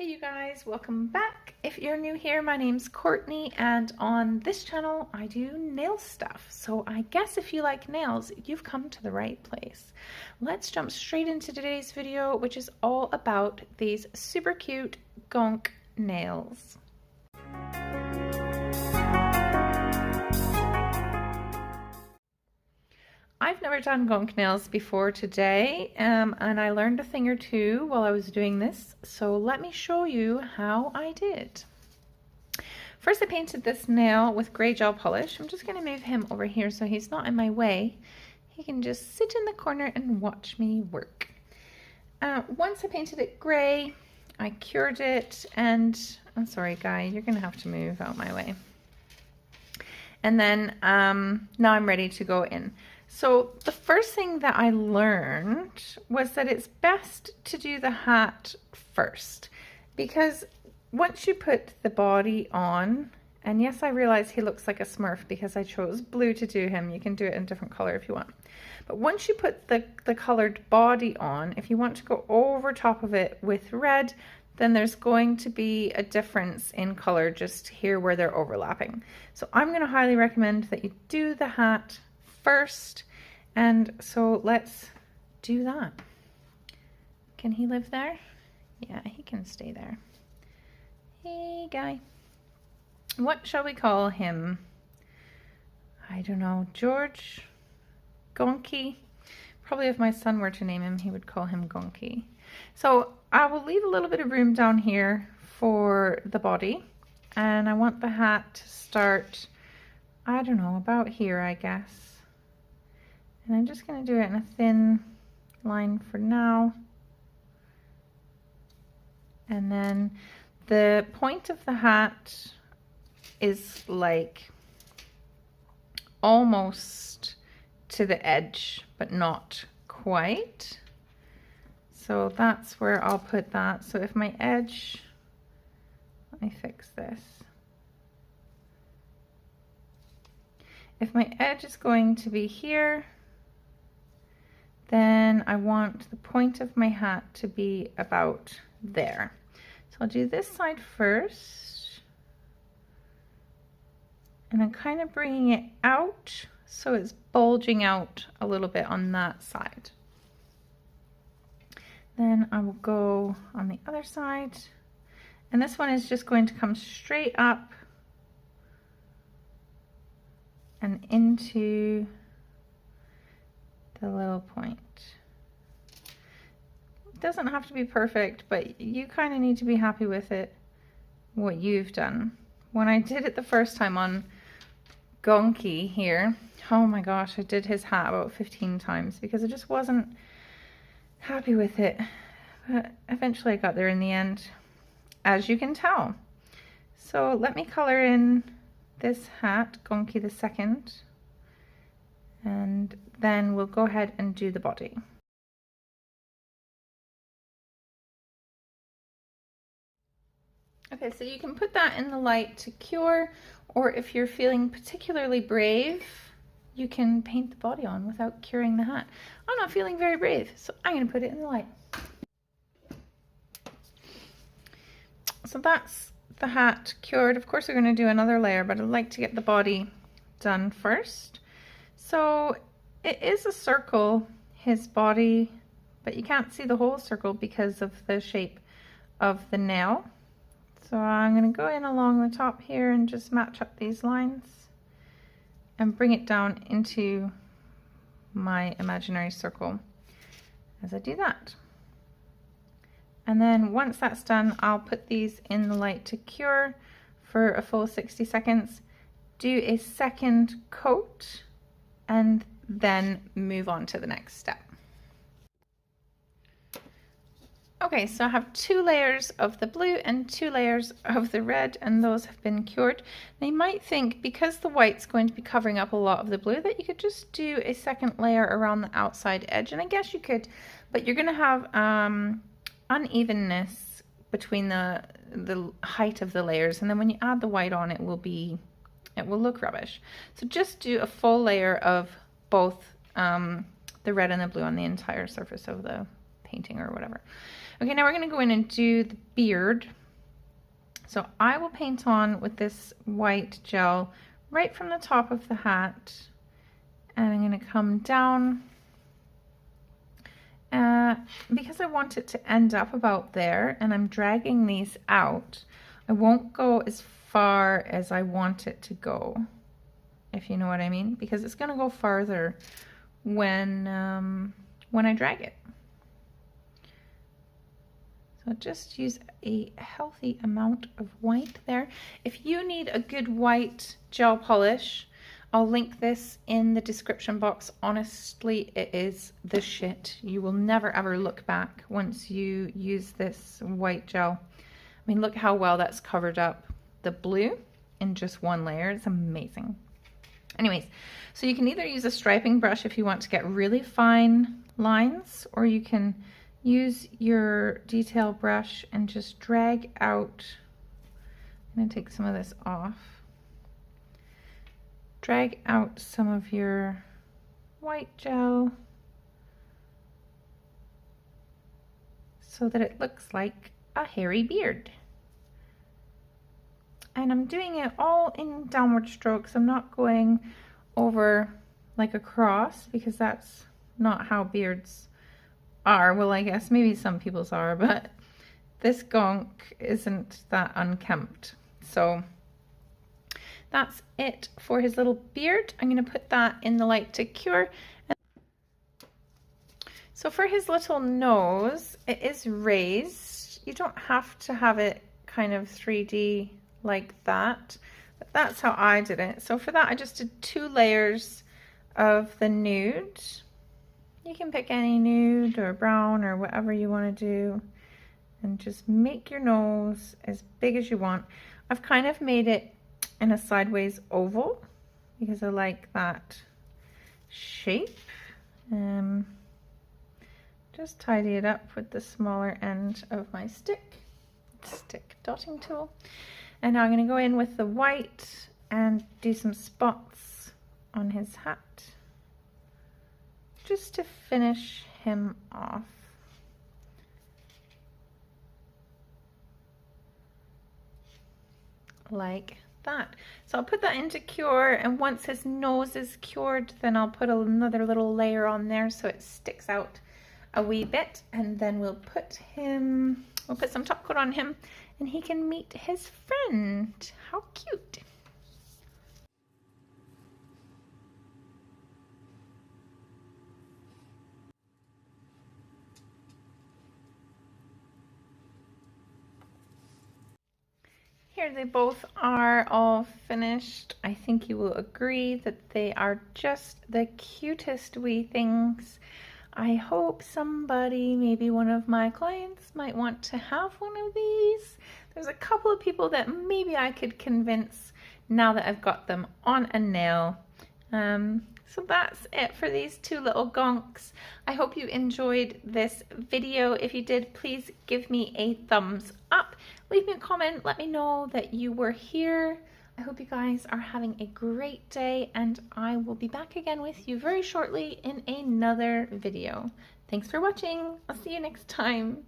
Hey you guys, welcome back. If you're new here, my name's Courtney and on this channel I do nail stuff. So I guess if you like nails, you've come to the right place. Let's jump straight into today's video, which is all about these super cute Gonk nails. I've never done Gonk nails before today, and I learned a thing or two while I was doing this, so let me show you how I did. First I painted this nail with grey gel polish. I'm just going to move him over here so he's not in my way. He can just sit in the corner and watch me work. Once I painted it grey, I cured it, and I'm sorry Guy, you're going to have to move out my way. And then now I'm ready to go in. So the first thing that I learned was that it's best to do the hat first, because once you put the body on, and yes, I realize he looks like a smurf because I chose blue to do him. You can do it in a different color if you want. But once you put the colored body on, if you want to go over top of it with red, then there's going to be a difference in color just here where they're overlapping. So I'm going to highly recommend that you do the hat first, and so let's do that. Can he live there? Yeah, he can stay there. Hey Guy, what shall we call him? I don't know, George? Gonky? Probably if my son were to name him, he would call him Gonky. So I will leave a little bit of room down here for the body, and I want the hat to start, I don't know, about here I guess. And I'm just going to do it in a thin line for now. And then the point of the hat is like almost to the edge, but not quite. So that's where I'll put that. So if my edge, let me fix this. If my edge is going to be here, then I want the point of my hat to be about there. So I'll do this side first. And I'm kind of bringing it out so it's bulging out a little bit on that side. Then I will go on the other side. And this one is just going to come straight up and into the little point. It doesn't have to be perfect, but you kind of need to be happy with it, what you've done. When I did it the first time on Gonky here, oh my gosh, I did his hat about 15 times because I just wasn't happy with it. But eventually I got there in the end, as you can tell. So let me color in this hat, Gonky the second, and then we'll go ahead and do the body. Okay, so you can put that in the light to cure, or if you're feeling particularly brave, you can paint the body on without curing the hat. I'm not feeling very brave, so I'm going to put it in the light. So that's the hat cured. Of course we're going to do another layer, but I'd like to get the body done first. So it is a circle, his body, but you can't see the whole circle because of the shape of the nail. So I'm going to go in along the top here and just match up these lines and bring it down into my imaginary circle as I do that. And then once that's done, I'll put these in the light to cure for a full 60 seconds, do a second coat, and then move on to the next step. Okay, so I have 2 layers of the blue and 2 layers of the red, and those have been cured. Now you might think, because the white's going to be covering up a lot of the blue, that you could just do a second layer around the outside edge, and I guess you could, but you're going to have unevenness between the height of the layers, and then when you add the white on, it will look rubbish. So just do a full layer of both the red and the blue on the entire surface of the painting or whatever. Okay, now we're going to go in and do the beard. So I will paint on with this white gel right from the top of the hat, and I'm going to come down because I want it to end up about there, and I'm dragging these out. I won't go as far as I want it to go, if you know what I mean, because it's going to go farther when I drag it. So just use a healthy amount of white there. If you need a good white gel polish, I'll link this in the description box. Honestly, it is the shit. You will never ever look back once you use this white gel. I mean, look how well that's covered up the blue in just one layer. It's amazing. Anyways, so you can either use a striping brush if you want to get really fine lines, or you can use your detail brush and just drag out. I'm gonna take some of this off. Drag out some of your white gel so that it looks like a hairy beard. And I'm doing it all in downward strokes. I'm not going over like a cross, because that's not how beards are. Well, I guess maybe some people's are, but this gonk isn't that unkempt. So that's it for his little beard. I'm going to put that in the light to cure. So for his little nose, it is raised. You don't have to have it kind of 3D like that, but that's how I did it. So for that, I just did 2 layers of the nude. You can pick any nude or brown or whatever you want to do, and just make your nose as big as you want. I've kind of made it in a sideways oval because I like that shape. Just tidy it up with the smaller end of my stick dotting tool. And now I'm going to go in with the white and do some spots on his hat just to finish him off. Like that. So I'll put that into cure, and once his nose is cured, then I'll put another little layer on there so it sticks out a wee bit, and then we'll put some top coat on him and he can meet his friend. How cute. Here they both are all finished. I think you will agree that they are just the cutest wee things. I hope somebody, maybe one of my clients, might want to have one of these. There's a couple of people that maybe I could convince now that I've got them on a nail. So that's it for these 2 little gonks. I hope you enjoyed this video. If you did, please give me a thumbs up. Leave me a comment. Let me know that you were here. I hope you guys are having a great day, and I will be back again with you very shortly in another video. Thanks for watching. I'll see you next time.